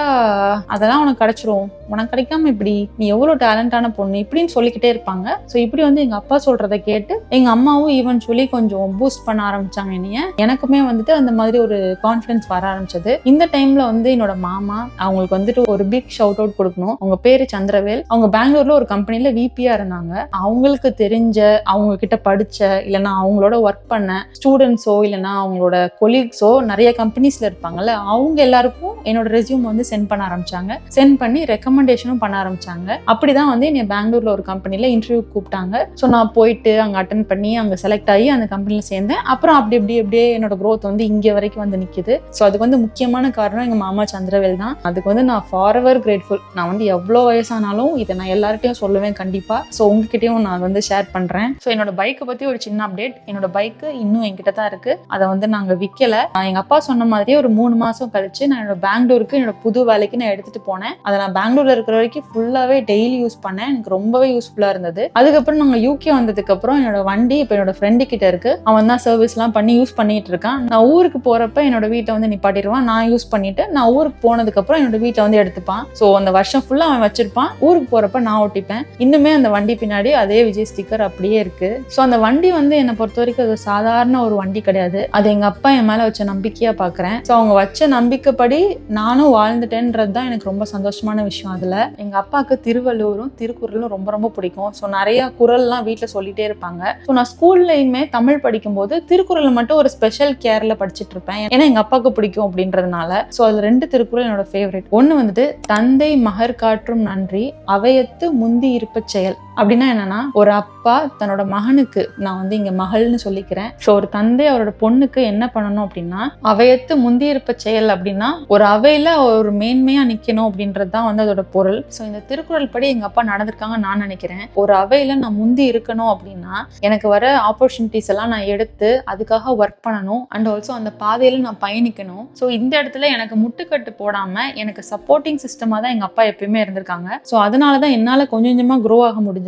அதெல்லாம் உனக்கு கிடைச்சிரும், உனக்கு கிடைக்காம இப்படி, நீ எவ்வளவு டேலண்டான பொண்ணு இப்படின்னு சொல்லிக்கிட்டே இருப்பாங்க. ஸோ இப்படி வந்து எங்க அப்பா சொல்றதை கேட்டு எங்க அம்மாவும் ஈவென்ச்சுவலி கொஞ்சம் பூஸ்ட் பண்ண ஆரம்பிச்சாங்க என்னைய. எனக்குமே வந்துட்டு அந்த மாதிரி ஒரு கான்ஃபிடன்ஸ் வர ஆரம்பிச்சது. இந்த டைம்ல வந்து என்னோட மாமா, அவங்களுக்கு வந்துட்டு ஒரு பிக் ஷவுட் அவுட் கொடுக்கணும். அவங்க பேரு சந்திரவேல். அவங்க பெங்களூர்ல ஒரு கம்பெனில VP-ஆ இருந்தாங்க. அவங்களுக்கு தெரிஞ்ச, அவங்க கிட்ட படிச்ச, இல்லைன்னா அவங்களோட ஒர்க் பண்ண ஸ்டூடெண்ட்ஸோ இல்லைன்னா அவங்களோட கொலீக்ஸோ நிறைய கம்பெனிஸ்ல இருப்பாங்கல்ல, அவங்க எல்லாருக்கும் என்னோட ரெஸ்யூம் வந்து சென்ட் பண்ண ஆரம்பிச்சாங்க. சென்ட் பண்ணி ரெக்கமெண்டேஷனும் பண்ண ஆரம்பிச்சாங்க. அப்படிதான் வந்து என்னை பெங்களூர்ல ஒரு கம்பெனில இன்டர்வியூ கூப்பிட்டாங்க. ஸோ நான் போயிட்டு அங்கே அட்டன் பண்ணி அங்கே செலக்ட் ஆகி அந்த கம்பெனில சேர்ந்தேன். அப்புறம் அப்படியே என்னோட க்ரோத் வந்து இங்கே வரைக்கும் வந்து நிற்குது. ஸோ அதுக்கு வந்து முக்கியமான காரணம் எங்க மாமா சந்திரவேல் தான். அதுக்கு வந்து நான் ஃபாரெவர் கிரேட்ஃபுல். நான் வந்து எவ்வளோ வயசானாலும் இதை நான் எல்லார்ட்டையும் சொல்லுவேன் கண்டிப்பா. ஸோ உங்ககிட்டயும் நான் வந்து ஷேர் பண்றேன். ஸோ என்னோட பைக்கை பத்தி ஒரு சின்ன அப்டேட். என்னோட பைக்கு இன்னும் என்கிட்ட தான் இருக்கு. அதை வந்து நாங்கள் விற்கல. எங்க அப்பா சொன்ன மாதிரியே ஒரு 3 மாசம் கழிச்சு நான் என்னோட பெங்களூருக்கு என்னோட புது வேலைக்கு நான் எடுத்துட்டு போனேன். அதை நான் பெங்களூர்ல இருக்கிற வரைக்கும் ஃபுல்லாவே டெய்லி யூஸ் பண்ணேன். எனக்கு ரொம்பவே யூஸ்ஃபுல்லா இருந்தது. அதுக்கப்புறம் நாங்கள் UK வந்ததுக்கு அப்புறம் என்னோட வண்டி இப்போ என்னோட ஃப்ரெண்டு கிட்ட இருக்கு. அவன் தான் சர்வீஸ் எல்லாம் பண்ணி யூஸ் பண்ணிட்டு இருக்கான். நான் ஊருக்கு போறப்ப என்னோட வீட்டை வந்து நிப்பாட்டிடுவான். நான் யூஸ் பண்ணிட்டு நான் ஊருக்கு போனதுக்கு அப்புறம் என்னோட வீட்டை வந்து எடுத்துப்பான். ஸோ அந்த வருஷம் ஃபுல்லா அவன் வச்சிருப்பான். ஊருக்கு போறப்ப நான் ஓட்டிப்பேன். இன்னுமே அந்த வண்டி பின்னாடி அதே விஜய் ஸ்டிக்கர் அப்படியே இருக்கு. ஸோ அந்த வண்டி வந்து என்னை பொறுத்த வரைக்கும் அது சாதாரண ஒரு வண்டி கிடையாது. அது எங்க அப்பா என் மேல வச்ச நம்பிக்கையா பாக்குறேன். ஸோ அவங்க வச்ச நம்பிக்கைப்படி நானும் வாழ்ந்துட்டேன்றது தான் எனக்கு ரொம்ப சந்தோஷமான விஷயம். அதுல எங்க அப்பாவுக்கு திருவள்ளுவரும் திருக்குறளும் ரொம்ப ரொம்ப பிடிக்கும். ஸோ நிறைய குறள்லாம் வீட்டுல சொல்லிட்டே இருப்பாங்க. ஸோ நான் ஸ்கூல்லையுமே தமிழ் படிக்கும்போது திருக்குறளை மட்டும் ஒரு ஸ்பெஷல் கேர்ல படிச்சுட்டு இருப்பேன். ஏன்னா எங்க அப்பாவுக்கு பிடிக்கும் அப்படின்றதுனால. ஸோ அது 2 திருக்குறள் என்னோட ஃபேவரட். ஒன்னு வந்துட்டு தந்தை மகர் காற்றும் நன்றி அவையத்து முந்தி இருப்ப செயல். அப்படின்னா என்னன்னா, ஒரு அப்பா தன்னோட மகனுக்கு, நான் வந்து இங்க மகள்னு சொல்லிக்கிறேன், ஸோ ஒரு தந்தை அவரோட பொண்ணுக்கு என்ன பண்ணணும் அப்படின்னா, அவையத்து முந்தி இருப்ப செயல் அப்படின்னா ஒரு அவையில ஒரு மேன்மையா நிக்கணும் அப்படின்றதுதான் வந்து அதோட பொருள். ஸோ இந்த திருக்குறள் படி எங்க அப்பா நடந்திருக்காங்க நான் நினைக்கிறேன். ஒரு அவையில நான் முந்தி இருக்கணும் அப்படின்னா எனக்கு வர ஆப்பர்ச்சுனிட்டிஸ் எல்லாம் நான் எடுத்து அதுக்காக ஒர்க் பண்ணணும். அண்ட் ஆல்சோ அந்த பாதையில நான் பயணிக்கணும். ஸோ இந்த இடத்துல எனக்கு முட்டுக்கட்டு போடாம எனக்கு சப்போர்ட்டிங் சிஸ்டமா தான் எங்க அப்பா எப்பயுமே இருந்திருக்காங்க. ஸோ அதனாலதான் என்னால கொஞ்சம் கொஞ்சமா க்ரோ ஆக முடிஞ்சது.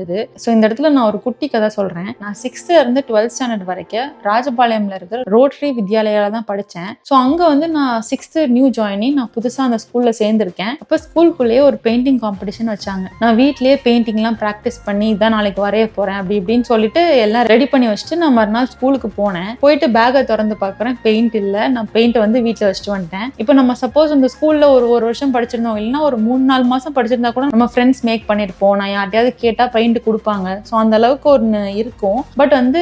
ஸோ இந்த இடத்துல நான் ஒரு குட்டி கதை சொல்றேன். நான் 6th இருந்து 12th ஸ்டாண்டர்ட் வரைக்கும் ராஜபாளையம்ல இருக்கிற ரோட்டரி வித்யாலயால தான் படிச்சேன். ஸோ அங்க வந்து நான் 6th நியூ ஜாயினி, நான் புதுசா அந்த ஸ்கூல்ல சேர்ந்திருக்கேன். அப்ப ஸ்கூலுக்குள்ளேயே ஒரு பெயிண்டிங் காம்படிஷன் வச்சாங்க. நான் வீட்லயே பெயிண்டிங் எல்லாம் பிராக்டிஸ் பண்ணி இதான் நாளைக்கு வரைய போறேன் அப்படி இப்படின்னு சொல்லிட்டு எல்லாம் ரெடி பண்ணி வச்சுட்டு நான் மறுநாள் ஸ்கூலுக்கு போனேன். போயிட்டு பேக்கை திறந்து பாக்குறேன், பெயிண்ட் இல்ல. நான் பெயிண்ட் வந்து வீட்டுல வச்சுட்டு வந்துட்டேன். இப்போ நம்ம சப்போஸ் அந்த ஸ்கூல்ல ஒரு வருஷம் படிச்சிருந்தோம், இல்லைன்னா ஒரு 3-4 மாசம் படிச்சிருந்தா கூட நம்ம ஃப்ரெண்ட்ஸ் மேக் பண்ணிருப்போம். நான் யார்ட்டையாவது கேட்டா பெயிண்ட் கொடுப்பாங்க. ஸோ அந்த அளவுக்கு ஒன்று இருக்கும். பட் வந்து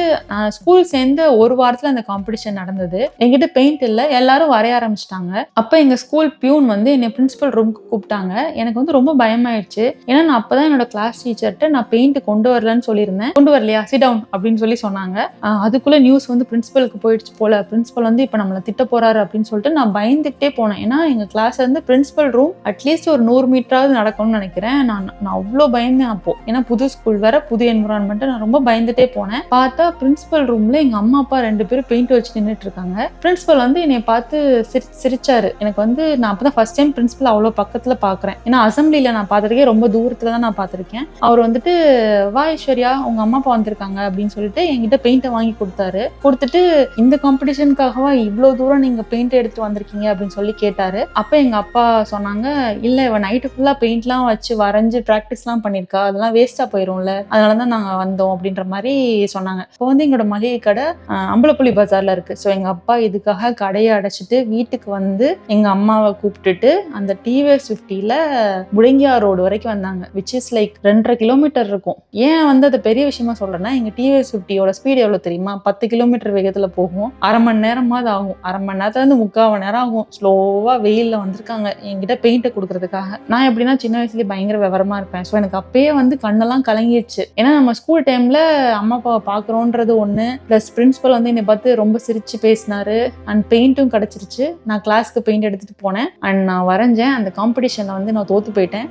ஸ்கூல் சேர்ந்த ஒரு வாரத்தில் அந்த காம்படிஷன் நடந்தது. என்கிட்ட பெயிண்ட் இல்லை, எல்லாரும் வரைய ஆரம்பிச்சிட்டாங்க. அப்போ எங்கள் ஸ்கூல் பியூன் வந்து என்னை பிரின்சிபல் ரூமுக்கு கூப்பிட்டாங்க. எனக்கு வந்து ரொம்ப பயமாயிடுச்சு. ஏன்னா நான் அப்போதான் என்னோட கிளாஸ் டீச்சர்கிட்ட நான் பெயிண்ட் கொண்டு வரலன்னு சொல்லியிருந்தேன். கொண்டு வரலையா, சிட் டவுன் அப்படின்னு சொன்னாங்க. அதுக்குள்ள நியூஸ் வந்து பிரின்சிபலுக்கு போயிடுச்சு போல, பிரின்சிபல் வந்து இப்போ நம்மளை திட்ட போறாரு அப்படின்னு சொல்லிட்டு நான் பயந்துகிட்டே போனேன். ஏன்னா எங்கள் கிளாஸ் வந்து பிரின்சிபல் ரூம் அட்லீஸ்ட் ஒரு 100 மீட்டராவது நடக்கும்னு நினைக்கிறேன். நான் அவ்வளோ பயந்தேன் அப்போ. ஏன்னா புது ஸ்கூல் வேற, புது என்விரான்மெண்ட், நான் ரொம்ப பயந்துட்டே போனேன். பார்த்தா பிரின்சிபல் ரூம்ல எங்க அம்மா அப்பா 2 பேரும் பெயிண்ட் வச்சு நின்றுட்டு இருக்காங்க. பிரின்சிபல் வந்து என்னை பார்த்து சிரிச்சாரு. எனக்கு வந்து நான் அப்பதான் ஃபர்ஸ்ட் டைம் பிரின்சிபல் அவ்வளோ பக்கத்துல பாக்குறேன். ஏன்னா அசம்பிளில நான் பார்த்திருக்கேன், ரொம்ப தூரத்துல தான் நான் பார்த்திருக்கேன். அவர் வந்துட்டு வா ஐஸ்வர்யா, உங்க அம்மா அப்பா வந்திருக்காங்க அப்படின்னு சொல்லிட்டு என்கிட்ட பெயிண்டை வாங்கி கொடுத்துட்டு இந்த காம்படிஷனுக்காகவா இவ்வளவு தூரம் நீங்க பெயிண்ட் எடுத்துட்டு வந்திருக்கீங்க அப்படின்னு சொல்லி கேட்டாரு. அப்ப எங்க அப்பா சொன்னாங்க, இல்ல இவன் நைட்டு ஃபுல்லா பெயிண்ட்லாம் வச்சு வரைஞ்சு ப்ராக்டிஸ்லாம் பண்ணிருக்கா, அதெல்லாம் வேஸ்டா போயிரும்ல, அதனாலதான் நாங்க வந்தோம் அப்படின்ற மாதிரி சொன்னாங்க. இப்போ வந்து எங்களோட மளிகை கடை அம்பலப்புள்ளி பஜார்ல இருக்கு. ஸோ எங்க அப்பா இதுக்காக கடையை அடைச்சிட்டு வீட்டுக்கு வந்து எங்க அம்மாவை கூப்பிட்டுட்டு அந்த டிவிஎஸ் 50ல முடங்கியா ரோடு வரைக்கும் வந்தாங்க. விச் இஸ் லைக் 2.5 கிலோமீட்டர் இருக்கும். ஏன் வந்து அது பெரிய விஷயமா சொல்றேன்னா, எங்க டிவிஎஸ் 50யோட ஸ்பீடு எவ்வளவு தெரியுமா? 10 கிலோமீட்டர் வேகத்துல போகும். அரை மணி நேரமாவது ஆகும். அரை மணி நேரத்துல இருந்து 3/4 மணி நேரம் ஆகும். ஸ்லோவா வெயில்ல வந்திருக்காங்க என்கிட்ட பெயிண்ட் கொடுக்கறதுக்காக. நான் எப்படின்னா சின்ன வயசுல பயங்கர விவரமா இருப்பேன். ஸோ எனக்கு அப்பயே வந்து கண்ணெல்லாம் கலங்கிடுச்சு. ஏன்னா நம்ம ஸ்கூல் டைம்ல அம்மா அப்பாவை பாக்குறோன்றது ஒண்ணு, பிளஸ் பிரின்சிபல் வந்து என்னை பார்த்து ரொம்ப சிரிச்சு பேசினாரு. அண்ட் பெயிண்ட்டும் கிடைச்சிருச்சு. நான் கிளாஸ்க்கு பெயிண்ட் எடுத்துட்டு போனேன் அண்ட் நான் வரைஞ்சேன். அந்த காம்படிஷன்ல வந்து நான் தோத்து போயிட்டேன்.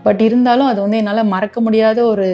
பட் இருந்தாலும் அது வந்து என்னால மறக்க முடியாத ஒரு,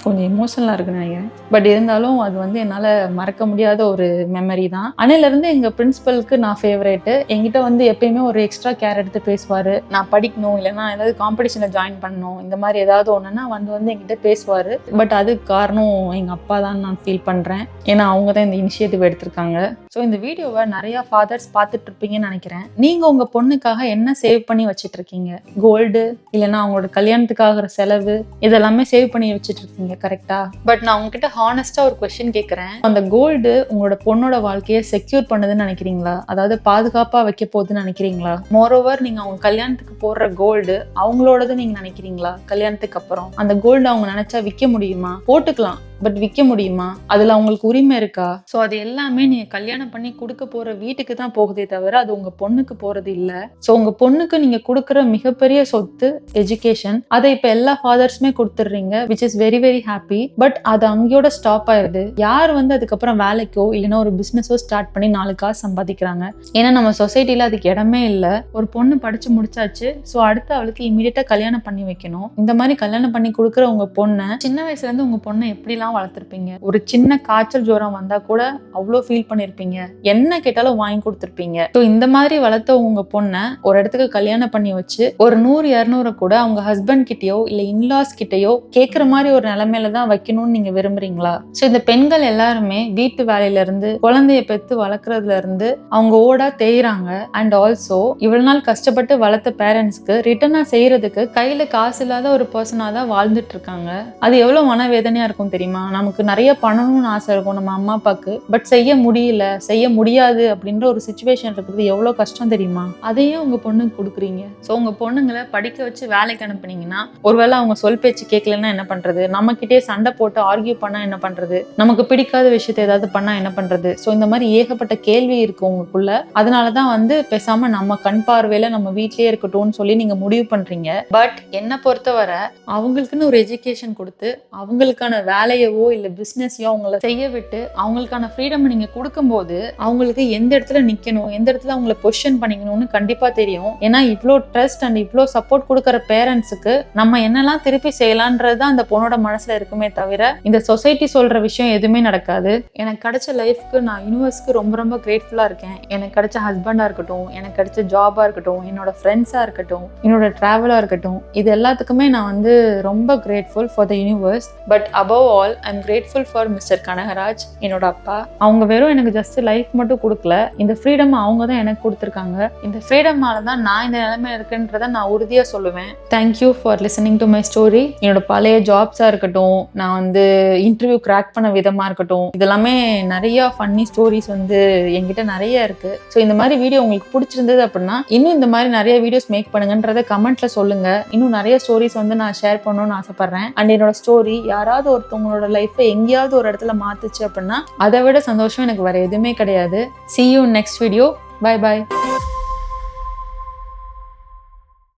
கொஞ்சம் எமோஷனலாக இருக்குன்னு நினைக்கிறேன். பட் இருந்தாலும் அது வந்து என்னால் மறக்க முடியாத ஒரு மெமரி தான். அன்னையிலேருந்து எங்கள் பிரின்சிபலுக்கு நான் ஃபேவரேட்டு. என்கிட்ட வந்து எப்பயுமே ஒரு எக்ஸ்ட்ரா கேர் எடுத்து பேசுவார். நான் படிக்கணும், இல்லைன்னா ஏதாவது காம்படிஷனில் ஜாயின் பண்ணணும், இந்த மாதிரி ஏதாவது ஒன்றுனா வந்து என்கிட்ட பேசுவார். பட் அதுக்கு காரணம் எங்கள் அப்பா தான் நான் ஃபீல் பண்ணுறேன். ஏன்னா அவங்க தான் இந்த இனிஷியேட்டிவ் எடுத்திருக்காங்க. ஸோ இந்த வீடியோவை நிறையா ஃபாதர்ஸ் பார்த்துட்டு இருப்பீங்கன்னு நினைக்கிறேன். நீங்கள் உங்கள் பொண்ணுக்காக என்ன சேவ் பண்ணி வச்சுட்டு இருக்கீங்க? கோல்டு, இல்லைன்னா அவங்களோட கல்யாணத்துக்காகிற செலவு, இதெல்லாமே சேவ் பண்ணி வச்சுட்டு இருக்கீங்க, கரெக்டா? பட் நான் உங்ககிட்ட ஹானஸ்டா ஒரு क्वेश्चन கேட்கறேன். அந்த கோல்டு உங்களோட பொண்ணோட வாழ்க்கையை செக்யூர் பண்ணுதுன்னு நினைக்கிறீங்களா? அதாவது பாதுகாப்பா வைக்க போகுதுன்னு நினைக்கிறீங்களா? மோரோவர் நீங்க அவங்க கல்யாணத்துக்கு போடுற கோல்டு அவங்களோடது நீங்க நினைக்கிறீங்களா? கல்யாணத்துக்கு அப்புறம் அந்த கோல்டு அவங்க நினைச்சா விற்க முடியுமா? போட்டுக்கலாம், பட் விற்க முடியுமா? அதுல அவங்களுக்கு உரிமை இருக்கா? ஸோ அது எல்லாமே நீங்க கல்யாணம் பண்ணி கொடுக்க போற வீட்டுக்கு தான் போகுதே தவிர அது உங்க பொண்ணுக்கு போறது இல்லை. ஸோ உங்க பொண்ணுக்கு நீங்க கொடுக்குற மிகப்பெரிய சொத்து எஜுகேஷன். அதை இப்ப எல்லா ஃபாதர்ஸுமே கொடுத்துடுறீங்க, which is very very happy. But அது அங்கேயோட ஸ்டாப் ஆயிடுது. யார் வந்து அதுக்கப்புறம் வேலைக்கோ இல்லைன்னா ஒரு பிசினஸோ ஸ்டார்ட் பண்ணி 4 காசு சம்பாதிக்கிறாங்க? ஏன்னா நம்ம சொசைட்டில அதுக்கு இடமே இல்லை. ஒரு பொண்ணு படிச்சு முடிச்சாச்சு, ஸோ அடுத்து அவளுக்கு இமீடியட்டா கல்யாணம் பண்ணி வைக்கணும். இந்த மாதிரி கல்யாணம் பண்ணி கொடுக்குற உங்க பொண்ணை சின்ன வயசுல இருந்து உங்க பொண்ணை எப்படிலாம் வளர்த்திருப்பீங்க? ஒரு சின்ன காய்ச்சல் ஜுரம் வந்தா கூட அவ்வளோ ஃபீல் பண்ணிருப்பீங்க, என்ன கேட்டாலும் வாங்கி கொடுத்துருப்பீங்க. ஸோ இந்த மாதிரி வளர்த்த உங்க பொண்ணை ஒரு இடத்துக்கு கல்யாணம் பண்ணி வச்சு ஒரு 100-200 கூட அவங்க ஹஸ்பண்ட் கிட்டயோ இல்ல இன்லாஸ் கிட்டயோ கேட்கற மாதிரி ஒரு நிலைமையில தான் வைக்கணும்னு நீங்க விரும்புறீங்களா? ஸோ இந்த பெண்கள் எல்லாருமே வீட்டு வேலையில இருந்து குழந்தைய பெத்து வளர்க்கறதுல இருந்து அவங்க ஓடா தேய்றாங்க. அண்ட் ஆல்சோ இவ்வளவு நாள் கஷ்டப்பட்டு வளர்த்த பேரண்ட்ஸ்க்கு ரிட்டர்னா செய்யறதுக்கு கையில காசு இல்லாத ஒரு பர்சனா தான் வாழ்ந்துட்டு இருக்காங்க. அது எவ்வளவு மனவேதனையா இருக்கும் தெரியுமா? நமக்கு நிறைய பண்ணணும்னு ஆசை இருக்கும் நம்ம அம்மா அப்பாவுக்கு, பட் செய்ய முடியல, செய்ய முடியாது அப்படின்ற ஒரு சிச்சுவேஷன் இருக்குது. எவ்வளவு கஷ்டம் தெரியுமா? அதையே உங்க பொண்ணுக்கு கொடுக்குறீங்க. ஸோ உங்க பொண்ணுங்களை படிக்க வச்சு வேலைக்கு அனுப்புனீங்கன்னா ஒருவேளை அவங்க சொல் பேச்சு கேட்கலன்னா என்ன பண்றது? நம்ம கிட்டே சண்டை போட்டு ஆர்கியூ பண்ணா என்ன பண்றது? நமக்கு பிடிக்காத விஷயத்த ஏதாவது பண்ணா என்ன பண்றது? ஸோ இந்த மாதிரி ஏகப்பட்ட கேள்வி இருக்கு உங்களுக்குள்ள. அதனாலதான் வந்து பேசாம நம்ம கண் பார்வையில நம்ம வீட்லயே இருக்கட்டும்னு சொல்லி நீங்க முடிவு பண்றீங்க. பட் என்ன பொறுத்தவரை அவங்களுக்குன்னு ஒரு எஜுகேஷன் கொடுத்து அவங்களுக்கான வேலையவோ இல்ல பிசினஸையோ அவங்கள செய்ய விட்டு அவங்களுக்கான ஃப்ரீடம் நீங்க கொடுக்கும்போது அவங்களுக்கு எந்த இடத்துல நிக்கணும், எந்த இடத்துல அவங்கள பொசிஷன் பண்ணிக்கணும்னு கண்டிப்பா தெரியும். ஏன்னா இவ்வளோ ட்ரஸ்ட் அண்ட் இவ்வளோ சப்போர்ட் கொடுக்குற பேரண்ட்ஸுக்கு நம்ம என்னெல்லாம் திருப்பி செய்யலான்றதுதான் அந்த பொண்ணோட மனசுல இருக்குமே தவிர இந்த சொசைட்டி சொல்ற விஷயம் எதுவுமே நடக்காது. எனக்கு கிடைச்ச லைஃப்க்கு நான் யூனிவர்ஸ்க்கு ரொம்ப ரொம்ப கிரேட்ஃபுல்லா இருக்கேன். எனக்கு கிடைச்ச ஹஸ்பண்டா இருக்கட்டும், எனக்கு கிடைச்ச ஜாபா இருக்கட்டும், என்னோட ஃப்ரெண்ட்ஸா இருக்கட்டும், என்னோட டிராவலா இருக்கட்டும், இது எல்லாத்துக்குமே நான் வந்து ரொம்ப grateful for the universe. But above all all I am grateful for mister Kanagaraj, என்னோட அப்பா. அவங்க வெறும் எனக்கு ஜஸ்ட் லைஃப் மட்டும் கொடுக்கல, இந்த ஃப்ரீடம் அவங்க தான் எனக்கு கொடுத்துருக்காங்க. இந்த ஃப்ரீடமால தான் நான் இந்த நிலைமையில இருக்குன்றத நான் உறுதியாக சொல்லுவேன். Thank you for listening to my story. என்னோட பழைய ஜாப்ஸாக இருக்கட்டும், நான் வந்து இன்டர்வியூ கிராக் பண்ண விதமாக இருக்கட்டும், இதெல்லாமே நிறைய ஃபன்னி ஸ்டோரிஸ் வந்து என்கிட்ட நிறைய இருக்கு. ஸோ இந்த மாதிரி வீடியோ உங்களுக்கு பிடிச்சிருந்தது அப்படின்னா இன்னும் இந்த மாதிரி நிறைய வீடியோஸ் மேக் பண்ணுங்கன்றத கமெண்ட்ல சொல்லுங்க. இன்னும் நிறைய ஸ்டோரிஸ் வந்து நான் ஷேர் பண்ணணும்னு ஆசைப்படுறேன். அண்ட் என்னோட ஸ்டோரி யாராவது ஒருத்தவங்களோட லைஃப்பை எங்கேயாவது ஒரு இடத்துல மாத்துச்சு அப்படின்னா அதை விட சந்தோஷம் எனக்கு வேற எதுவுமே கிடையாது. See you in next video. Bye bye.